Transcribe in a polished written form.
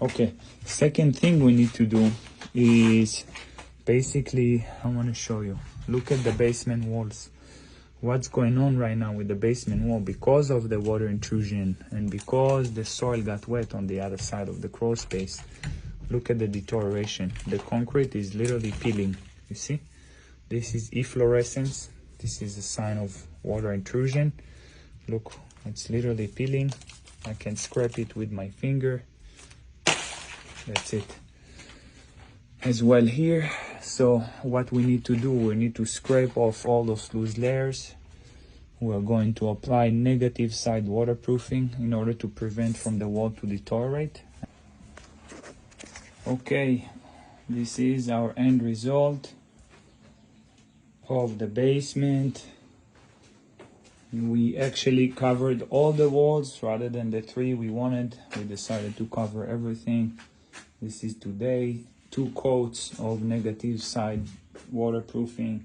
Okay, second thing we need to do is basically, I want to show you. Look at the basement walls. What's going on right now with the basement wall? Because of the water intrusion and because the soil got wet on the other side of the crawl space, look at the deterioration. The concrete is literally peeling. You see? This is efflorescence. This is a sign of water intrusion. Look, it's literally peeling. I can scrape it with my finger. That's it. As well here. So what we need to do, we need to scrape off all those loose layers. We're going to apply negative side waterproofing in order to prevent from the wall to deteriorate. Okay, this is our end result of the basement. We actually covered all the walls rather than the 3 we wanted. We decided to cover everything. This is today. 2 coats of negative side waterproofing